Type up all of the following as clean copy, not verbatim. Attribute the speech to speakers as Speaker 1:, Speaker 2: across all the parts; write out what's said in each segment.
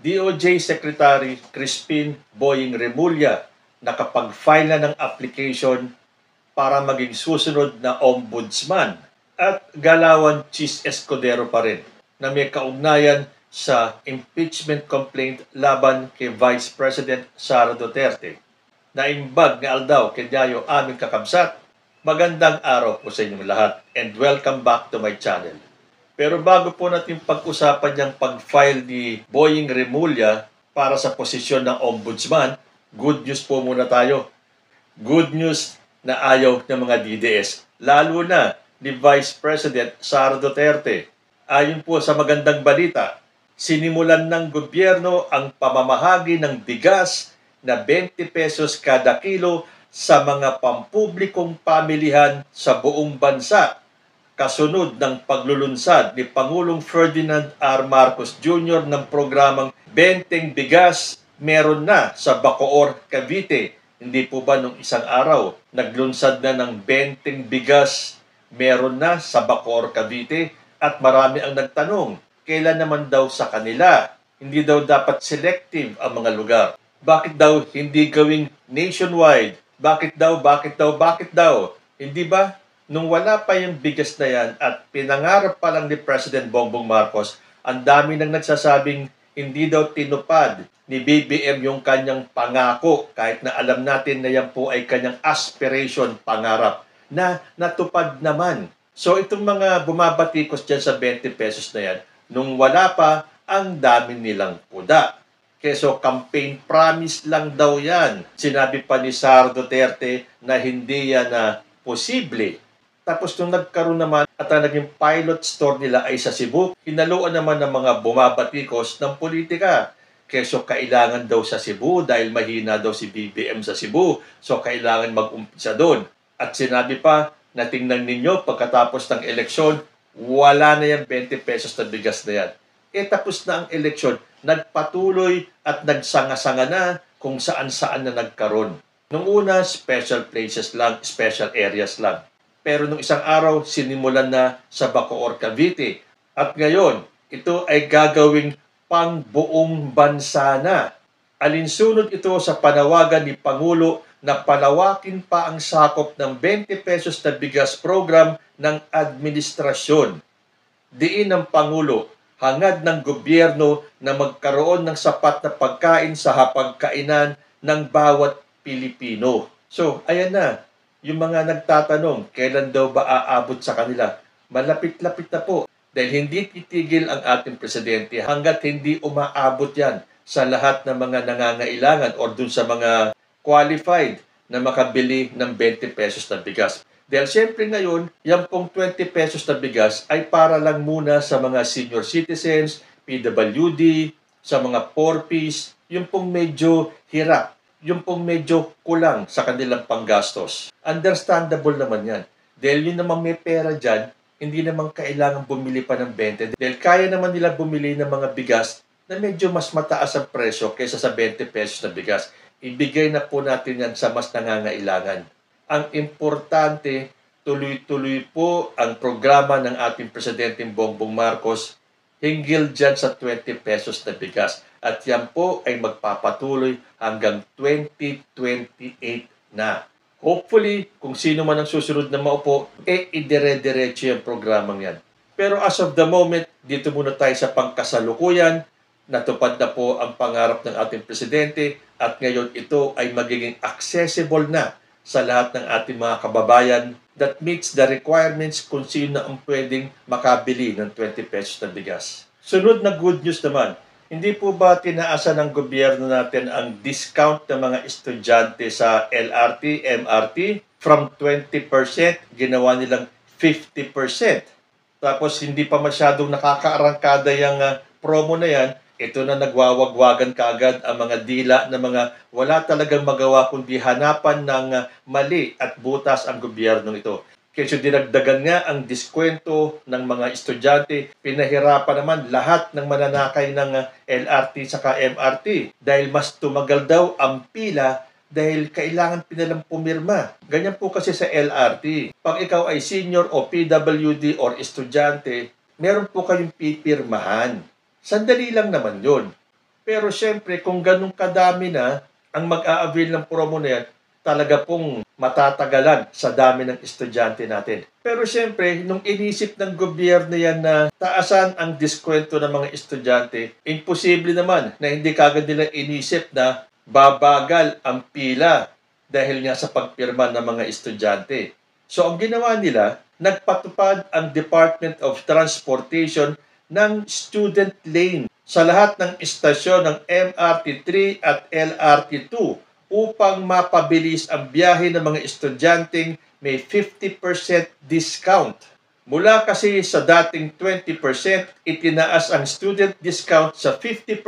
Speaker 1: DOJ Secretary Crispin Boying Remulla nakapag-file na ng application para maging susunod na ombudsman, at Galawan Chis Escudero pa rin na may kaugnayan sa impeachment complaint laban kay Vice President Sara Duterte. Naimbag nga aldaw kenyayo aming kakabsat. Magandang araw po sa inyong lahat and welcome back to my channel. Pero bago po natin pag-usapan yung pag-file ni Boying Remulla para sa posisyon ng ombudsman, good news po muna tayo. Good news na ayaw ng mga DDS, lalo na ni Vice President Sara Duterte. Ayon po sa magandang balita, sinimulan ng gobyerno ang pamamahagi ng bigas na 20 pesos kada kilo sa mga pampublikong pamilihan sa buong bansa, kasunod ng paglulunsad ni Pangulong Ferdinand R. Marcos Jr. ng programang Benteng Bigas Meron Na sa Bacoor, Cavite. Hindi po ba nung isang araw, naglunsad na ng Benteng Bigas Meron Na sa Bacoor, Cavite, at marami ang nagtanong, kailan naman daw sa kanila? Hindi daw dapat selective ang mga lugar. Bakit daw hindi gawing nationwide? Bakit daw? Hindi ba? Nung wala pa yung bigas na yan at pinangarap pa lang ni President Bongbong Marcos, ang dami nang nagsasabing hindi daw tinupad ni BBM yung kanyang pangako, kahit na alam natin na yan po ay kanyang aspiration, pangarap, na natupad naman. So itong mga bumabatikos dyan sa 20 pesos na yan, nung wala pa, ang dami nilang puda. Keso campaign promise lang daw yan. Sinabi pa ni Sara Duterte na hindi yan na posible. Tapos nung nagkaroon naman at ang naging pilot store nila ay sa Cebu, hinaluan naman ng mga bumabatikos ng politika. Keso kailangan daw sa Cebu dahil mahina daw si BBM sa Cebu. So kailangan mag-umpisa doon. At sinabi pa na tingnan ninyo pagkatapos ng eleksyon, wala na yung 20 pesos na bigas na yan. Tapos na ang eleksyon, nagpatuloy at nagsanga-sanga na kung saan-saan na nagkaroon. Nung una, special places lang, special areas lang. Pero nung isang araw, sinimulan na sa Bacoor, Cavite. At ngayon, ito ay gagawing pang buong bansa na. Alinsunod ito sa panawagan ni Pangulo na palawakin pa ang sakop ng 20 pesos na bigas program ng administrasyon. Diin ng Pangulo, hangad ng gobyerno na magkaroon ng sapat na pagkain sa hapagkainan ng bawat Pilipino. So, ayan na. Yung mga nagtatanong, kailan daw ba aabot sa kanila? Malapit-lapit na po. Dahil hindi titigil ang ating presidente hanggat hindi umaabot yan sa lahat ng mga nangangailangan o dun sa mga qualified na makabili ng 20 pesos na bigas. Dahil siyempre ngayon, yung pong 20 pesos na bigas ay para lang muna sa mga senior citizens, PWD, sa mga 4Ps, yung pong medyo hirap, yung pong medyo kulang sa kanilang panggastos. Understandable naman yan. Dahil yun naman may pera dyan, hindi naman kailangan bumili pa ng 20. Dahil kaya naman nila bumili ng mga bigas na medyo mas mataas ang presyo kaysa sa 20 pesos na bigas. Ibigay na po natin yan sa mas nangangailangan. Ang importante, tuloy-tuloy po ang programa ng ating Presidenteng Bongbong Marcos hinggil dyan sa 20 pesos na bigas. At yan po ay magpapatuloy hanggang 2028 na. Hopefully, kung sino man ang susunod na maupo, idire-diretso yung programang yan. Pero as of the moment, dito muna tayo sa pangkasalukuyan. Natupad na po ang pangarap ng ating presidente at ngayon ito ay magiging accessible na sa lahat ng ating mga kababayan that meets the requirements kung sino na ang pwedeng makabili ng 20 pesos na bigas. Sunod na good news naman, hindi po ba tinaasan ng gobyerno natin ang discount ng mga estudyante sa LRT, MRT? From 20%, ginawa nilang 50%. Tapos hindi pa masyadong nakakaarangkada yung promo na yan. Ito na nagwawagwagan kaagad ang mga dila na mga wala talagang magawa kundi hanapan ng mali at butas ang gobyerno ito. Kasi dinagdagan nga ang diskwento ng mga estudyante, pinahirapan naman lahat ng mananakay ng LRT saka MRT dahil mas tumagal daw ang pila dahil kailangan pinalang pumirma. Ganyan po kasi sa LRT. Pag ikaw ay senior o PWD or estudyante, meron po kayong pipirmahan. Sandali lang naman yun. Pero syempre, kung ganun kadami na ang mag-a-avail ng promo na yan, talaga pong matatagalan sa dami ng estudyante natin. Pero syempre, nung inisip ng gobyerno yan na taasan ang diskwento ng mga estudyante, imposible naman na hindi kagad nila inisip na babagal ang pila dahil nga sa pagpirma ng mga estudyante. So ang ginawa nila, nagpatupad ang Department of Transportation ng student lane sa lahat ng istasyon ng MRT 3 at LRT 2 upang mapabilis ang biyahe ng mga estudyanteng may 50% discount. Mula kasi sa dating 20%, itinaas ang student discount sa 50%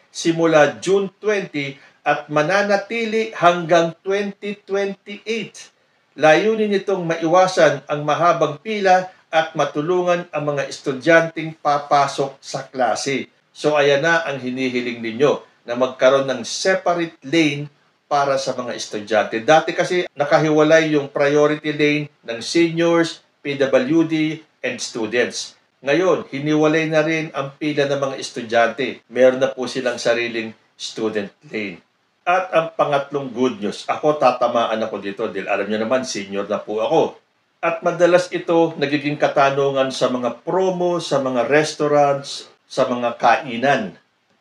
Speaker 1: simula June 20 at mananatili hanggang 2028. Layunin nitong maiwasan ang mahabang pila at matulungan ang mga estudyanteng papasok sa klase. So ayan na ang hinihiling ninyo na magkaroon ng separate lane para sa mga estudyante. Dati kasi nakahiwalay yung priority lane ng seniors, PWD, and students. Ngayon, hiniwalay na rin ang pila ng mga estudyante. Meron na po silang sariling student lane. At ang pangatlong good news, ako tatamaan ako dito dahil alam nyo naman, senior na po ako. At madalas ito nagiging katanungan sa mga promo, sa mga restaurants, sa mga kainan.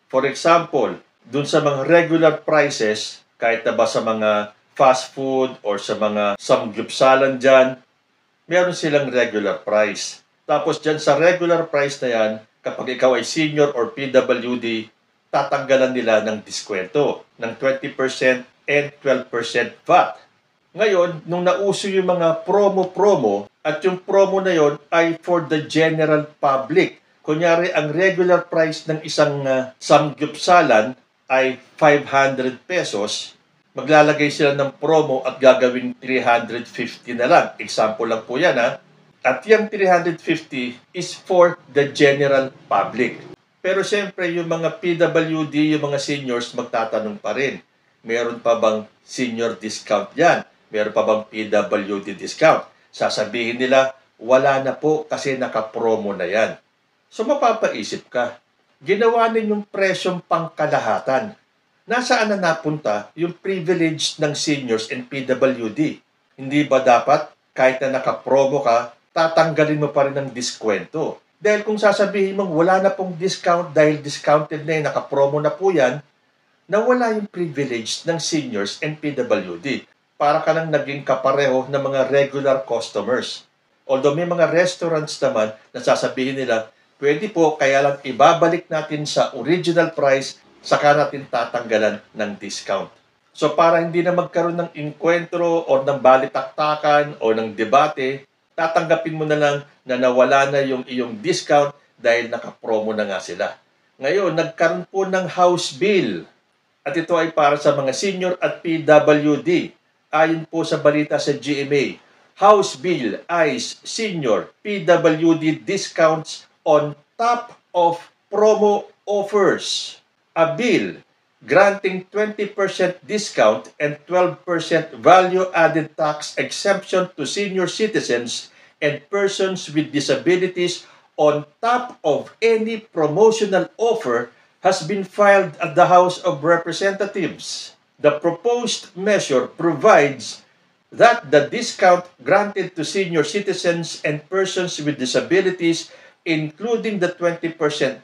Speaker 1: For example, dun sa mga regular prices, kahit na ba sa mga fast food or sa mga samgyupsalan dyan, meron silang regular price. Tapos dyan sa regular price na yan, kapag ikaw ay senior or PWD, tatanggalan nila ng diskwento ng 20% and 12% VAT. Ngayon, nung nauso yung mga promo-promo, at yung promo na yon ay for the general public. Kunyari, ang regular price ng isang samgyupsalan ay 500 pesos, maglalagay sila ng promo at gagawing 350 na lang. Example lang po yan ha. At yung 350 is for the general public. Pero siyempre yung mga PWD, yung mga seniors magtatanong pa rin. Meron pa bang senior discount yan? Meron pa bang PWD discount? Sasabihin nila, wala na po kasi nakapromo na yan. So mapapaisip ka, ginawa ninyong presyong pangkalahatan. Nasaan na napunta yung privilege ng seniors and PWD? Hindi ba dapat kahit na nakapromo ka, tatanggalin mo pa rin ng diskwento? Dahil kung sasabihin mong wala na pong discount dahil discounted na yun, nakapromo na po yan, nawala yung privilege ng seniors and PWD. Para ka nang naging kapareho ng mga regular customers. Although may mga restaurants naman na sasabihin nila, pwede po, kaya lang ibabalik natin sa original price, saka natin tatanggalan ng discount. So para hindi na magkaroon ng inkwentro o ng balitaktakan o ng debate, tatanggapin mo na lang na nawala na yung iyong discount dahil nakapromo na nga sila. Ngayon, nagkaroon po ng House Bill. At ito ay para sa mga senior at PWD. Ayon po sa balita sa GMA, House Bill eyes senior PWD discounts on top of promo offers. A bill granting 20% discount and 12% value-added tax exemption to senior citizens and persons with disabilities on top of any promotional offer has been filed at the House of Representatives. The proposed measure provides that the discount granted to senior citizens and persons with disabilities, including the 20%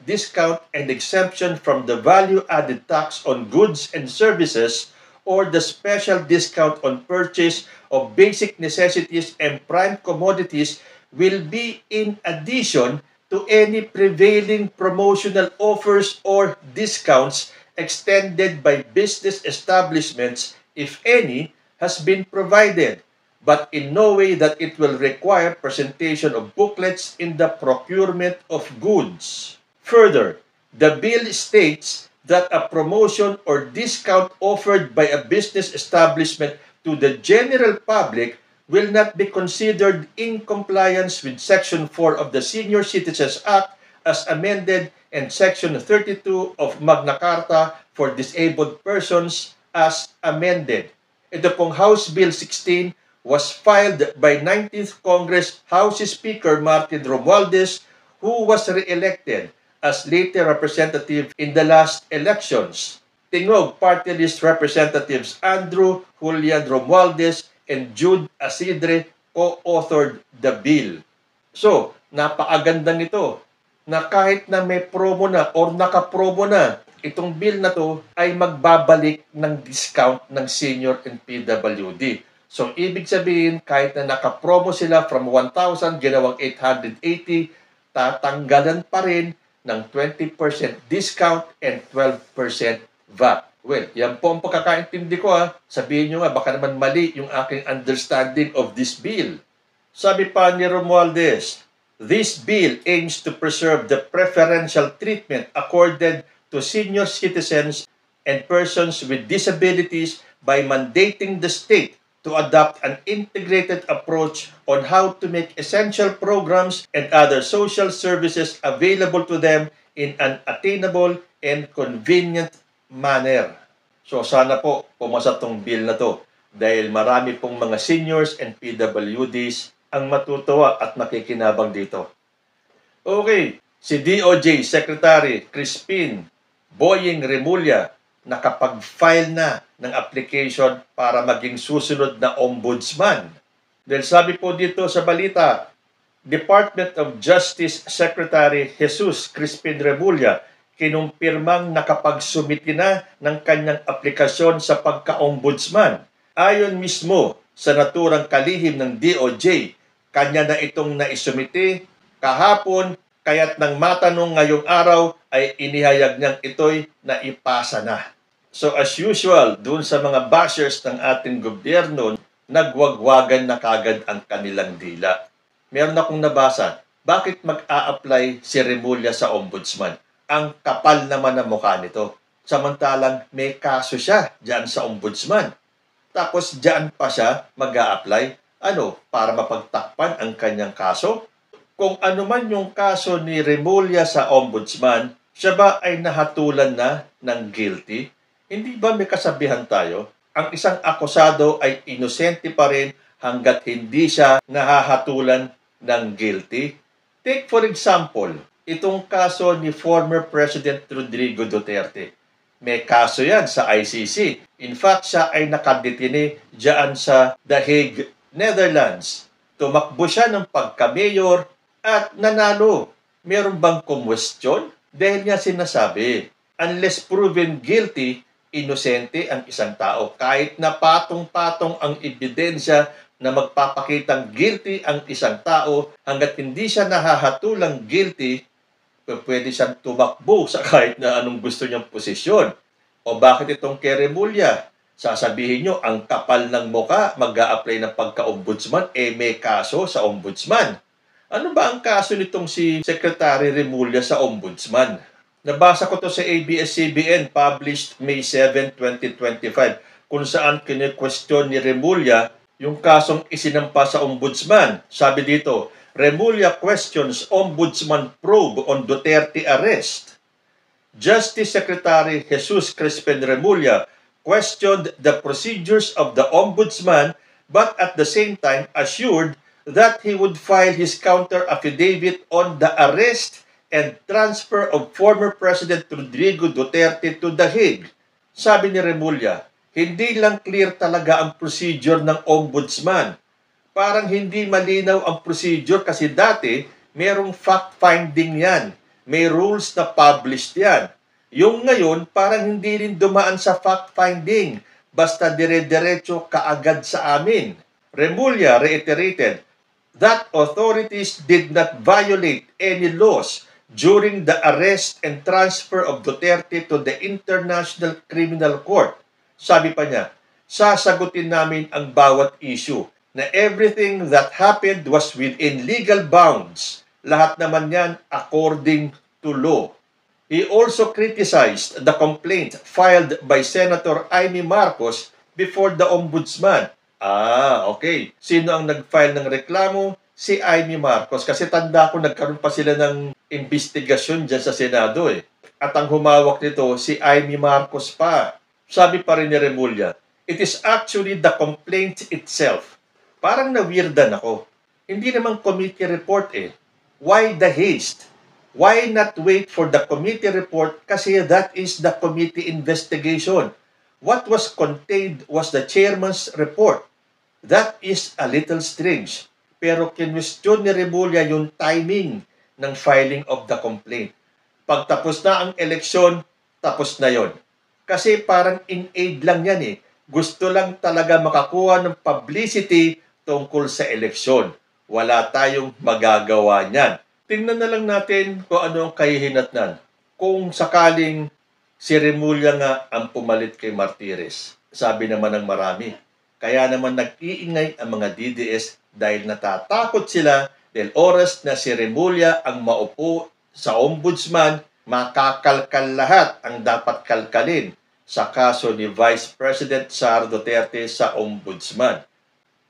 Speaker 1: discount and exemption from the value-added tax on goods and services, or the special discount on purchase of basic necessities and prime commodities, will be in addition to any prevailing promotional offers or discounts extended by business establishments, if any, has been provided, but in no way that it will require presentation of booklets in the procurement of goods. Further, the bill states that a promotion or discount offered by a business establishment to the general public will not be considered in compliance with Section 4 of the Senior Citizens Act as amended and Section 32 of Magna Carta for Disabled Persons as amended. Ito pong House Bill 16 was filed by 19th Congress House Speaker Martin Romualdez, who was re-elected as later representative in the last elections. Tingog Party List Representatives Andrew Julian Romualdez and Jude Asidre co-authored the bill. So, napakaganda nito na kahit na may promo na or nakapromo na, itong bill na to ay magbabalik ng discount ng senior and PWD. So, ibig sabihin, kahit na nakapromo sila from 1,000, ginawang 880, tatanggalan pa rin ng 20% discount and 12% VAT. Well, yan po ang pagkakaintindi ko ha. Sabihin nyo nga, baka naman mali yung aking understanding of this bill. Sabi pa ni Romualdez, this bill aims to preserve the preferential treatment accorded to senior citizens and persons with disabilities by mandating the state to adopt an integrated approach on how to make essential programs and other social services available to them in an attainable and convenient manner. So sana po pumasa tong bill na to dahil marami pong mga seniors and PWDs ang matutuwa at makikinabang dito. Okay, si DOJ Secretary Crispin Boying Remulla nakapag-file na ng application para maging susunod na ombudsman. Dahil sabi po dito sa balita, Department of Justice Secretary Jesus Crispin Remulla kinumpirmang nakapagsumiti na ng kanyang aplikasyon sa pagka-ombudsman. Ayon mismo sa naturang kalihim ng DOJ, kanya na itong naisumiti kahapon, kaya't nang matanong ngayong araw ay inihayag niyang ito'y naipasa na. So as usual, dun sa mga bashers ng ating gobyerno, nagwagwagan na kagad ang kanilang dila. Meron akong nabasa, bakit mag-a-apply si Remulla sa ombudsman? Ang kapal naman ng mukha nito. Samantalang may kaso siya dyan sa ombudsman. Tapos dyan pa siya mag-a-apply. Ano? Para mapagtakpan ang kanyang kaso? Kung ano man yung kaso ni Remulla sa ombudsman, siya ba ay nahatulan na ng guilty? Hindi ba may kasabihan tayo? Ang isang akusado ay inosente pa rin hanggat hindi siya nahahatulan ng guilty. Take for example, itong kaso ni former President Rodrigo Duterte. May kaso yan sa ICC. In fact, siya ay nakadetine dyan sa The Hague, Netherlands. Tumakbo siya ng pagka-mayor at nanalo. Meron bang kumwestiyon? Dahil niya sinasabi, unless proven guilty, inosente ang isang tao. Kahit na patong-patong ang ebidensya na magpapakitang guilty ang isang tao, hanggat hindi siya nahahatulang guilty, pwede siyang tumakbo sa kahit na anong gusto niyang posisyon. O bakit itong kay Remulla? Sasabihin nyo, ang kapal ng muka, mag-a-apply ng pagka-ombudsman, may kaso sa ombudsman. Ano ba ang kaso nitong si Secretary Remulla sa ombudsman? Nabasa ko to sa ABS-CBN, published May 7, 2025, kung saan kine-question ni Remulla yung kasong isinampa sa ombudsman. Sabi dito, Remulla questions ombudsman probe on Duterte arrest. Justice Secretary Jesus Crispin Remulla questioned the procedures of the ombudsman but at the same time assured that he would file his counter affidavit on the arrest and transfer of former President Rodrigo Duterte to The Hague. Sabi ni Remulla, hindi lang clear talaga ang procedure ng ombudsman. Parang hindi malinaw ang procedure kasi dati merong fact-finding yan. May rules na published yan. Yung ngayon, parang hindi rin dumaan sa fact-finding. Basta dire-diretso kaagad sa amin. Remulla reiterated that authorities did not violate any laws during the arrest and transfer of Duterte to the International Criminal Court. Sabi pa niya, sasagutin namin ang bawat issue na everything that happened was within legal bounds. Lahat naman yan according to law. He also criticized the complaint filed by Senator Amy Marcos before the ombudsman. Okay. Sino ang nag-file ng reklamo? Si Amy Marcos. Kasi tanda ko, nagkaroon pa sila ng investigasyon dyan sa Senado eh. At ang humawak nito, si Amy Marcos pa. Sabi pa rin ni Remulla, it is actually the complaint itself. Parang na-weirdan ako. Hindi naman committee report eh. Why the haste? Why not wait for the committee report? Kasi that is the committee investigation. What was contained was the chairman's report. That is a little strange. Pero kinwestiyon ni Remulla yung timing ng filing of the complaint. Pag tapos na ang eleksyon, tapos na yon. Kasi parang in aid lang yan eh. Gusto lang talaga makakuha ng publicity tungkol sa eleksyon. Wala tayong magagawa niyan. Tingnan na lang natin kung ano ang kahihinatnan. Kung sakaling si Remulla nga ang pumalit kay Martires, sabi naman ng marami. Kaya naman nag-iingay ang mga DDS dahil natatakot sila dahil oras na si Remulla ang maupo sa ombudsman, makakalkal lahat ang dapat kalkalin sa kaso ni Vice President Sara Duterte sa ombudsman.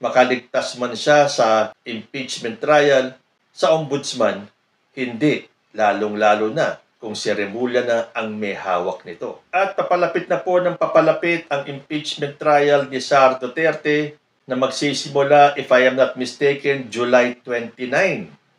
Speaker 1: Makaligtas man siya sa impeachment trial, sa ombudsman, hindi, lalong-lalo na kung si Remulla na ang may hawak nito. At papalapit na po ng papalapit ang impeachment trial ni Sara Duterte na magsisimula, if I am not mistaken, July 29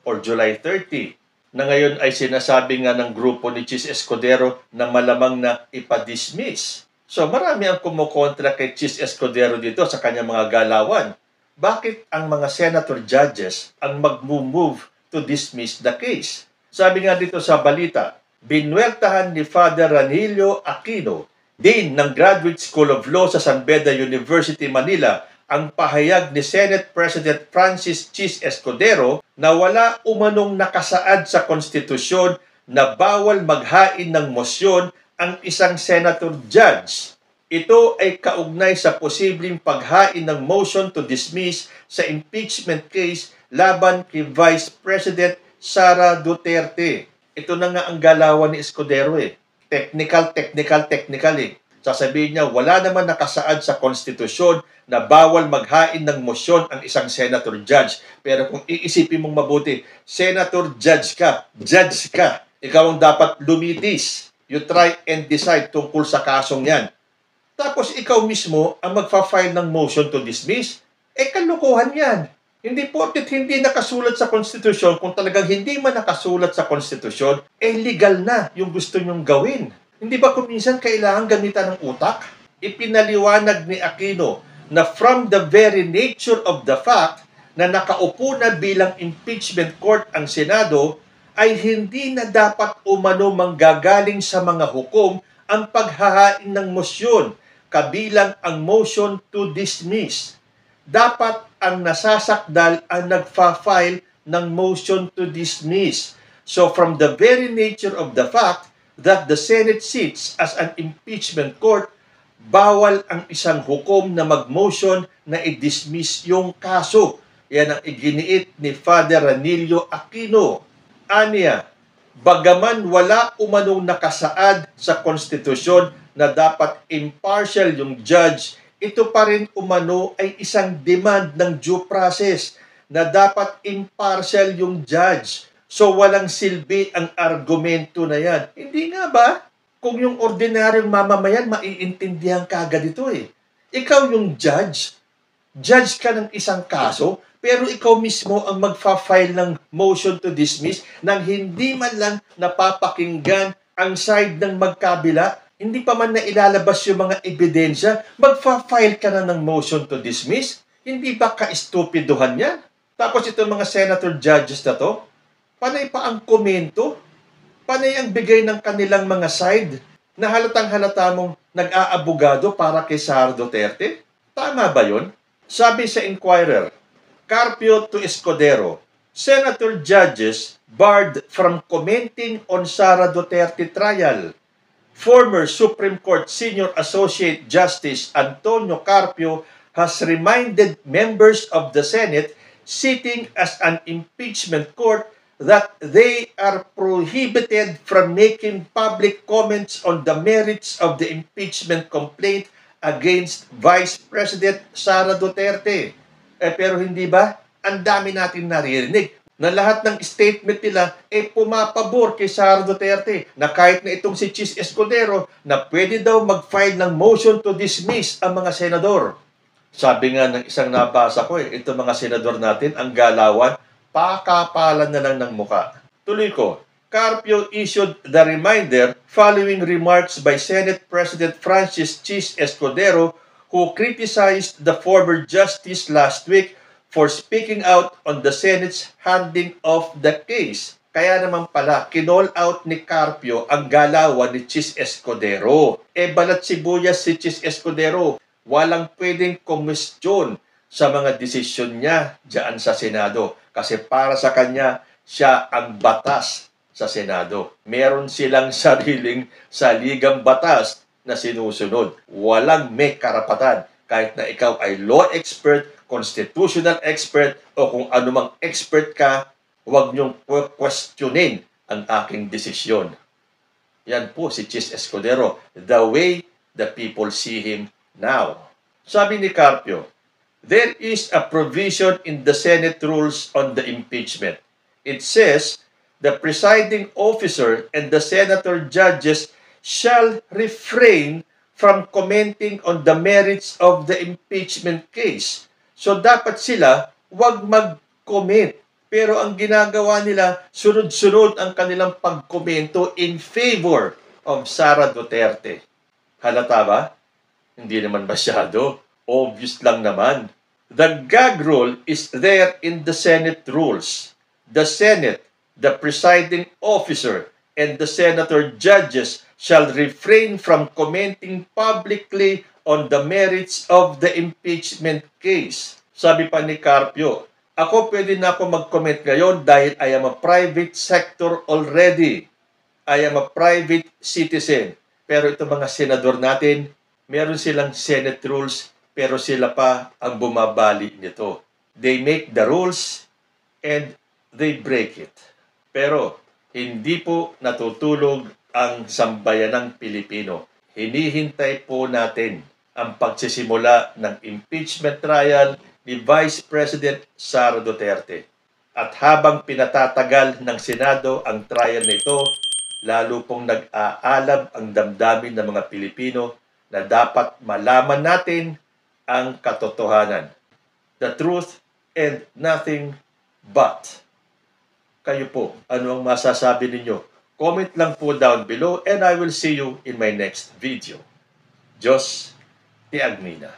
Speaker 1: or July 30, na ngayon ay sinasabi nga ng grupo ni Chis Escudero na malamang na ipadismiss. So marami ang kumukontra kay Chis Escudero dito sa kanyang mga galawan. Bakit ang mga senator judges ang mag-move to dismiss the case? Sabi nga dito sa balita, binueltahan ni Father Ranilio Aquino, Dean ng Graduate School of Law sa San Beda University, Manila, ang pahayag ni Senate President Francis Chis Escudero na wala umanong nakasaad sa konstitusyon na bawal maghain ng mosyon ang isang senator judge. Ito ay kaugnay sa posibleng paghain ng motion to dismiss sa impeachment case laban kay Vice President Sara Duterte. Ito na nga ang galawan ni Escudero eh. Technical eh. Sasabihin niya, wala naman nakasaad sa konstitusyon na bawal maghain ng mosyon ang isang senator judge. Pero kung iisipin mong mabuti, senator judge ka, ikaw ang dapat lumitis. You try and decide tungkol sa kasong yan. Tapos ikaw mismo ang magfa-file ng motion to dismiss. Kalokohan yan. Hindi porket hindi nakasulat sa konstitusyon, kung talagang hindi man nakasulat sa konstitusyon, legal na yung gusto nyong gawin. Hindi ba kung minsan kailangan gamitan ng utak? Ipinaliwanag ni Aquino na from the very nature of the fact na nakaupo na bilang impeachment court ang Senado, ay hindi na dapat umano manggagaling sa mga hukom ang paghahain ng mosyon, kabilang ang motion to dismiss. Dapat ang nasasakdal ang nagfa-file ng motion to dismiss. So from the very nature of the fact that the Senate sits as an impeachment court, bawal ang isang hukom na mag-motion na i-dismiss yung kaso. Yan ang iginiit ni Father Ranilio Aquino. Aniya, bagaman wala umanong nakasaad sa konstitusyon na dapat impartial yung judge, ito pa rin umano ay isang demand ng due process na dapat impartial yung judge. So walang silbi ang argumento na yan. Hindi nga ba? Kung yung ordinaryong mamamayan, maiintindihan ka agad ito eh. Ikaw yung judge. Judge ka ng isang kaso, pero ikaw mismo ang magfa-file ng motion to dismiss nang hindi man lang napapakinggan ang side ng magkabila. Hindi pa man na ilalabas yung mga ebidensya, magfa-file ka na ng motion to dismiss? Hindi ba ka-estupiduhan yan? Tapos itong mga senator judges na to, panay pa ang komento, panay ang bigay ng kanilang mga side na halatang-halata mong nag-aabogado para kay Sara Duterte? Tama ba yun? Sabi sa Inquirer, Carpio to Escudero, senator judges barred from commenting on Sara Duterte trial. Former Supreme Court Senior Associate Justice Antonio Carpio has reminded members of the Senate sitting as an impeachment court that they are prohibited from making public comments on the merits of the impeachment complaint against Vice President Sara Duterte. Pero hindi ba? Ang dami natin naririnig na lahat ng statement nila pumapabor kay Sara Duterte, na kahit na itong si Chis Escudero na pwede daw mag-file ng motion to dismiss ang mga senador. Sabi nga ng isang nabasa ko itong mga senador natin, ang galawan, pakapalan na lang ng muka. Tuloy ko, Carpio issued the reminder following remarks by Senate President Francis Chis Escudero, who criticized the former justice last week for speaking out on the Senate's handling of the case. Kaya naman pala, kinall out ni Carpio ang galawan ni Chis Escudero. Balat sibuyas si Chis Escudero. Walang pwedeng komisyon sa mga desisyon niya diyan sa Senado. Kasi para sa kanya, siya ang batas sa Senado. Meron silang sariling saligang batas na sinusunod. Walang may karapatan. Kahit na ikaw ay law expert, constitutional expert, o kung anumang expert ka, huwag niyong questionin ang aking desisyon. Yan po si Chis Escudero, the way the people see him now. Sabi ni Carpio, there is a provision in the Senate rules on the impeachment. It says, the presiding officer and the senator judges shall refrain from commenting on the merits of the impeachment case. So dapat sila huwag mag-comment. Pero ang ginagawa nila, sunod-sunod ang kanilang pagkomento in favor of Sara Duterte. Halata ba? Hindi naman masyado. Obvious lang naman. The gag rule is there in the Senate rules. The Senate, the presiding officer, and the senator judges shall refrain from commenting publicly on the merits of the impeachment case. Sabi pa ni Carpio, ako pwede na ako mag-comment ngayon dahil I am a private sector already. I am a private citizen. Pero itong mga senador natin, meron silang Senate rules, pero sila pa ang bumabali nito. They make the rules and they break it. Pero hindi po natutulog ang sambayanang Pilipino. Hinihintay po natin ang pagsisimula ng impeachment trial ni Vice President Sara Duterte. At habang pinatatagal ng Senado ang trial nito, lalo pong nag-aalab ang damdamin ng mga Pilipino na dapat malaman natin ang katotohanan. The truth and nothing but. Kayo po, ano ang masasabi ninyo? Comment lang po down below and I will see you in my next video. Diyos ti Agmina.